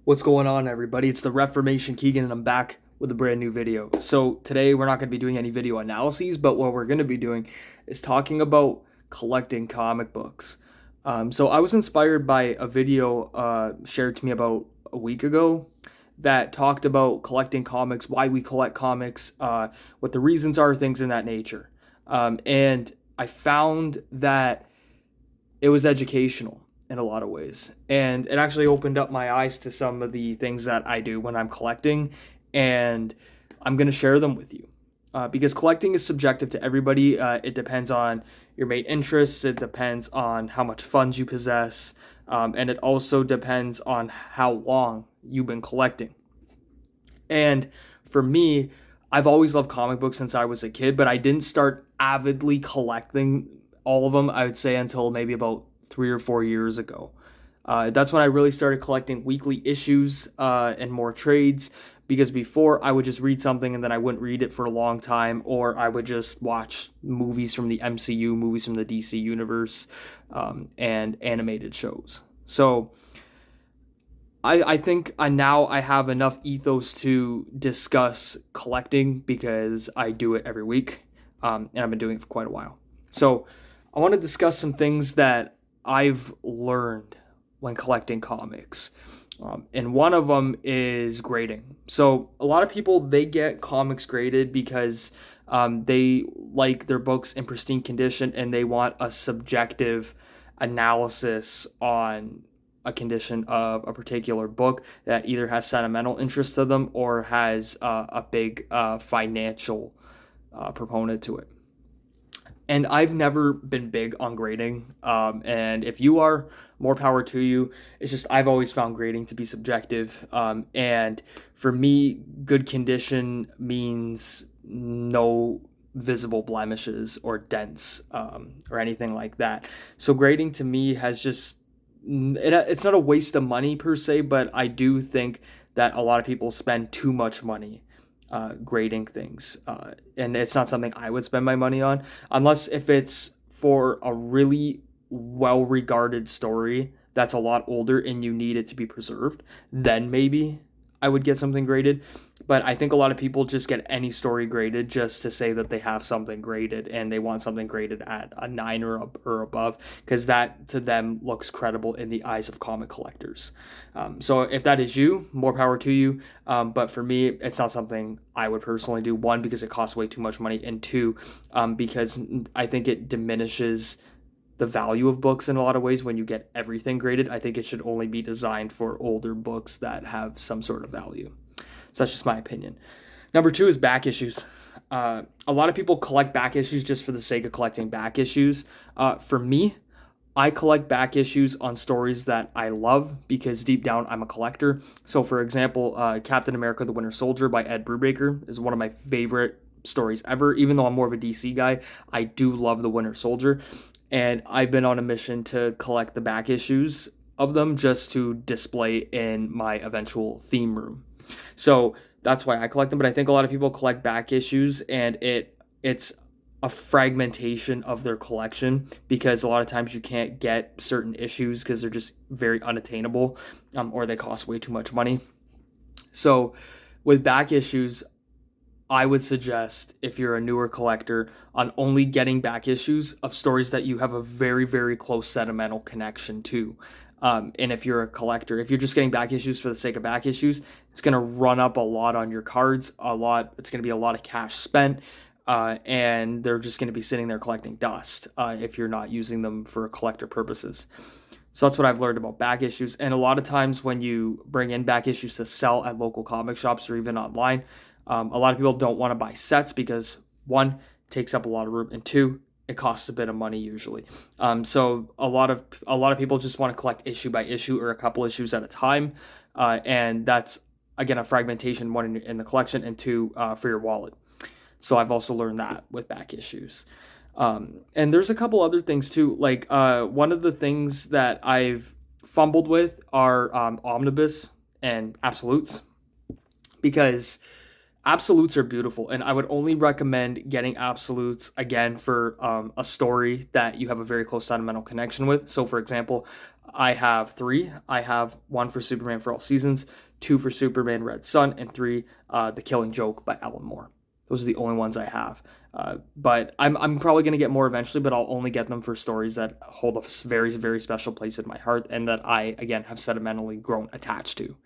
What's going on, everybody? It's the Reformation Keegan, and I'm back with a brand new video. So today we're not going to be doing any video analyses, but what we're going to be doing is talking about collecting comic books. So I was inspired by a video shared to me about a week ago that talked about collecting comics, why we collect comics, what the reasons are, things in that nature. And I found that it was educational in a lot of ways. And it actually opened up my eyes to some of the things that I do when I'm collecting. And I'm going to share them with you. Because collecting is subjective to everybody. It depends on your main interests, it depends on how much funds you possess, and it also depends on how long you've been collecting. And for me, I've always loved comic books since I was a kid, but I didn't start avidly collecting all of them, I would say, until maybe about 3 or 4 years ago. That's when I really started collecting weekly issues and more trades, because before I would just read something and then I wouldn't read it for a long time, or I would just watch movies from the MCU, movies from the DC universe, and animated shows. So I think now I have enough ethos to discuss collecting because I do it every week, and I've been doing it for quite a while. So I want to discuss some things that I've learned when collecting comics. And one of them is grading. So a lot of people, they get comics graded because they like their books in pristine condition and they want a subjective analysis on a condition of a particular book that either has sentimental interest to them or has a big financial proponent to it. And I've never been big on grading. And if you are, more power to you. It's just I've always found grading to be subjective. And for me, good condition means no visible blemishes or dents or anything like that. So grading to me has just it's not a waste of money per se, but I do think that a lot of people spend too much money grading things, and it's not something I would spend my money on unless if it's for a really well regarded story that's a lot older and you need it to be preserved. Then maybe I would get something graded. But I think a lot of people just get any story graded just to say that they have something graded and they want something graded at a 9 or above because that to them looks credible in the eyes of comic collectors. So if that is you, more power to you. But for me, it's not something I would personally do. One, because it costs way too much money, and two, because I think it diminishes the value of books in a lot of ways when you get everything graded. I think it should only be designed for older books that have some sort of value. So that's just my opinion. Number two is back issues. A lot of people collect back issues just for the sake of collecting back issues. For me, I collect back issues on stories that I love because deep down I'm a collector. So, for example, Captain America: The Winter Soldier by Ed Brubaker is one of my favorite stories ever. Even though I'm more of a DC guy, I do love The Winter Soldier. And I've been on a mission to collect the back issues of them just to display in my eventual theme room. So that's why I collect them. But I think a lot of people collect back issues, and it's a fragmentation of their collection because a lot of times you can't get certain issues because they're just very unattainable, or they cost way too much money. So with back issues, I would suggest, if you're a newer collector, on only getting back issues of stories that you have a very, very close sentimental connection to. And if you're a collector, if you're just getting back issues for the sake of back issues, it's going to run up a lot on your cards, a lot. It's going to be a lot of cash spent, and they're just going to be sitting there collecting dust if you're not using them for collector purposes. So that's what I've learned about back issues. And a lot of times when you bring in back issues to sell at local comic shops or even online, a lot of people don't want to buy sets because one, it takes up a lot of room, and two, it costs a bit of money usually. So a lot of people just want to collect issue by issue or a couple issues at a time, and that's again a fragmentation, one in the collection, and two for your wallet. So I've also learned that with back issues. And there's a couple other things too. Like one of the things that I've fumbled with are omnibus and absolutes, because absolutes are beautiful, and I would only recommend getting absolutes again for a story that you have a very close sentimental connection with. So, for example, I have three. I have one for Superman for All Seasons, two for Superman Red Sun, and three, The Killing Joke by Alan Moore. Those are the only ones I have. But I'm probably going to get more eventually, but I'll only get them for stories that hold a very, very special place in my heart and that I, again, have sentimentally grown attached to.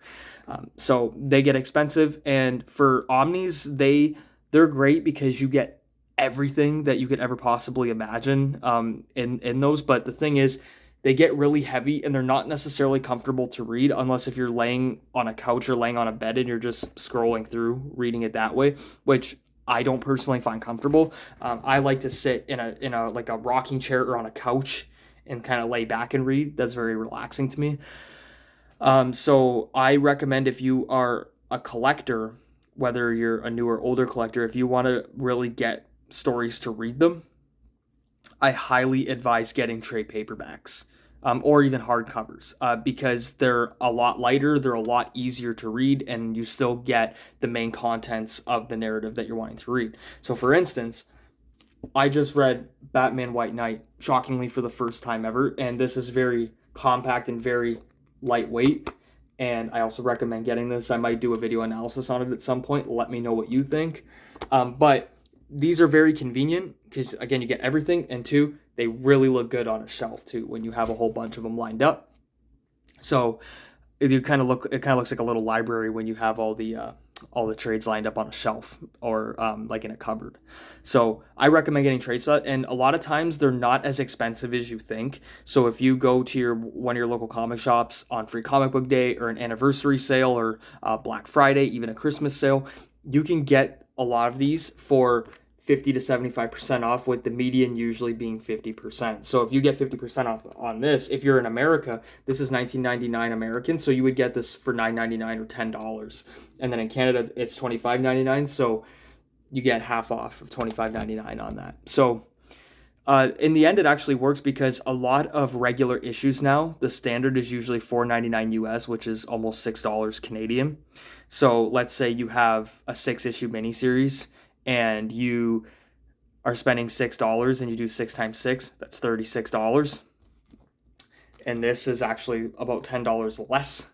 So they get expensive. And for Omnis, they're great because you get everything that you could ever possibly imagine in those. But the thing is, they get really heavy and they're not necessarily comfortable to read unless if you're laying on a couch or laying on a bed and you're just scrolling through reading it that way, which I don't personally find comfortable. I like to sit in a like a rocking chair or on a couch and kind of lay back and read. That's very relaxing to me. So I recommend if you are a collector, whether you're a new or older collector, if you want to really get stories to read them, I highly advise getting trade paperbacks. Or even hardcovers, because they're a lot lighter, they're a lot easier to read, and you still get the main contents of the narrative that you're wanting to read. So, for instance, I just read Batman White Knight, shockingly for the first time ever, and this is very compact and very lightweight, and I also recommend getting this. I might do a video analysis on it at some point. Let me know what you think. But these are very convenient because, again, you get everything, and two, they really look good on a shelf too when you have a whole bunch of them lined up. So it kind of looks like a little library when you have all the trades lined up on a shelf or like in a cupboard. So I recommend getting trades for that, and a lot of times they're not as expensive as you think. So if you go to one of your local comic shops on Free Comic Book Day or an anniversary sale or Black Friday, even a Christmas sale, you can get a lot of these for 50 to 75% off, with the median usually being 50%. So if you get 50% off on this, if you're in America, this is $19.99 American, so you would get this for $9.99 or $10. And then in Canada, it's $25.99, so you get half off of $25.99 on that. So in the end, it actually works because a lot of regular issues now, the standard is usually $4.99 US, which is almost $6 Canadian. So let's say you have a 6-issue miniseries and you are spending $6 and you do 6 times 6, that's $36. And this is actually about $10 less.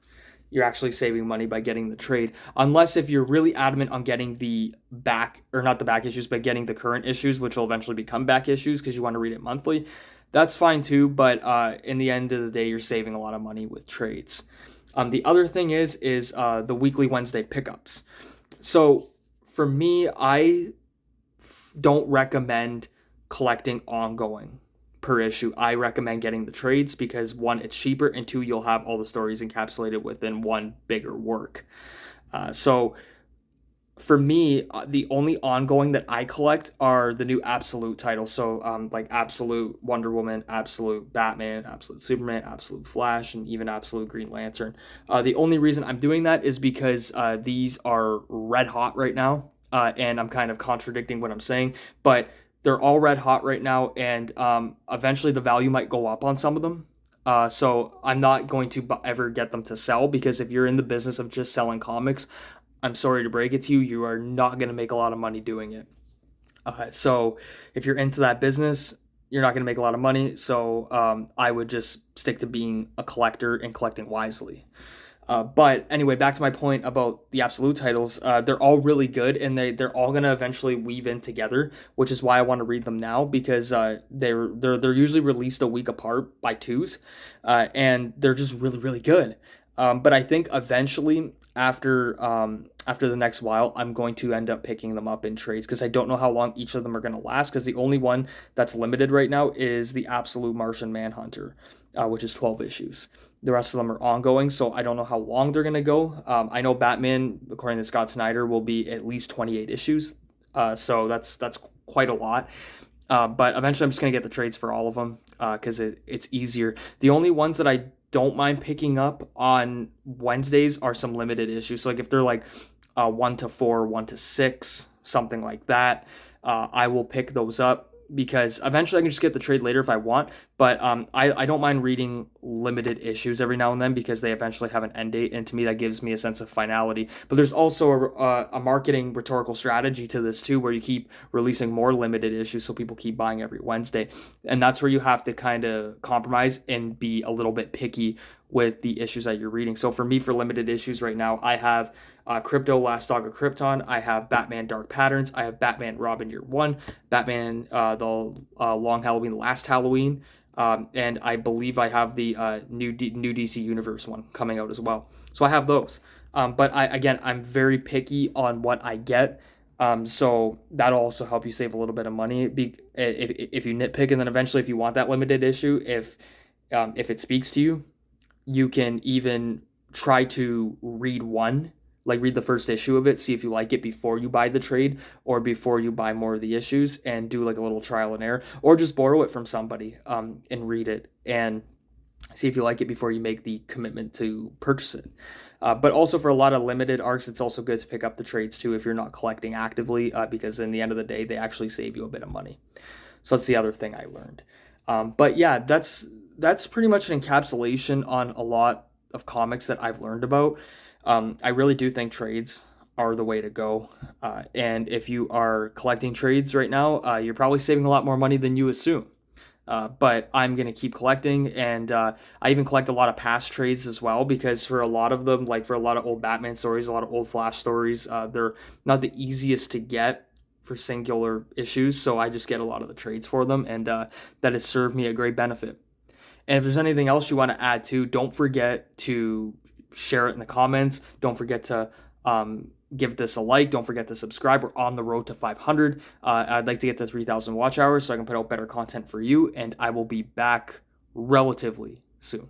You're actually saving money by getting the trade. Unless if you're really adamant on getting the back, or not the back issues, but getting the current issues, which will eventually become back issues because you want to read it monthly. That's fine too, but in the end of the day, you're saving a lot of money with trades. The other thing is the weekly Wednesday pickups. So for me, I don't recommend collecting ongoing per issue. I recommend getting the trades because one, it's cheaper, and two, you'll have all the stories encapsulated within one bigger work. So for me, the only ongoing that I collect are the new Absolute titles. So like Absolute Wonder Woman, Absolute Batman, Absolute Superman, Absolute Flash, and even Absolute Green Lantern. The only reason I'm doing that is because these are red hot right now. And I'm kind of contradicting what I'm saying, but they're all red hot right now, and eventually the value might go up on some of them. So I'm not going to ever get them to sell, because if you're in the business of just selling comics, I'm sorry to break it to you, you are not going to make a lot of money doing it. So if you're into that business, you're not going to make a lot of money. So I would just stick to being a collector and collecting wisely. But anyway, back to my point about the Absolute titles. They're all really good, and they're all gonna eventually weave in together, which is why I want to read them now, because they're usually released a week apart by twos, and they're just really, really good. But I think eventually after the next while, I'm going to end up picking them up in trades, because I don't know how long each of them are going to last, because the only one that's limited right now is the Absolute Martian Manhunter, which is 12 issues. The rest of them are ongoing, so I don't know how long they're going to go. I know Batman, according to Scott Snyder, will be at least 28 issues, so that's quite a lot. But eventually I'm just going to get the trades for all of them, because it's easier. The only ones that I don't mind picking up on Wednesdays are some limited issues. So like if they're like 1 to 4, 1 to 6, something like that, I will pick those up, because eventually I can just get the trade later if I want. But I don't mind reading limited issues every now and then because they eventually have an end date, and to me that gives me a sense of finality. But there's also a marketing rhetorical strategy to this too, where you keep releasing more limited issues so people keep buying every Wednesday, and that's where you have to kind of compromise and be a little bit picky with the issues that you're reading. So for me, for limited issues right now, I have Crypto Last Saga Krypton, I have Batman Dark Patterns, I have Batman Robin Year One, Batman the Long Halloween, Last Halloween, and I believe I have the new DC Universe one coming out as well. So I have those. But I'm very picky on what I get. So that'll also help you save a little bit of money if you nitpick, and then eventually, if you want that limited issue, if it speaks to you, you can even try to read the first issue of it, see if you like it before you buy the trade or before you buy more of the issues, and do like a little trial and error, or just borrow it from somebody and read it and see if you like it before you make the commitment to purchase it. But also for a lot of limited arcs, it's also good to pick up the trades too if you're not collecting actively, because in the end of the day, they actually save you a bit of money. So that's the other thing I learned. But yeah, that's pretty much an encapsulation on a lot of comics that I've learned about. I really do think trades are the way to go. And if you are collecting trades right now, you're probably saving a lot more money than you assume. But I'm going to keep collecting, and I even collect a lot of past trades as well, because for a lot of them, like for a lot of old Batman stories, a lot of old Flash stories, they're not the easiest to get for singular issues, so I just get a lot of the trades for them, and that has served me a great benefit. And if there's anything else you want to add to, don't forget to share it in the comments. Don't forget to give this a like. Don't forget to subscribe. We're on the road to 500. I'd like to get to 3,000 watch hours so I can put out better content for you, and I will be back relatively soon.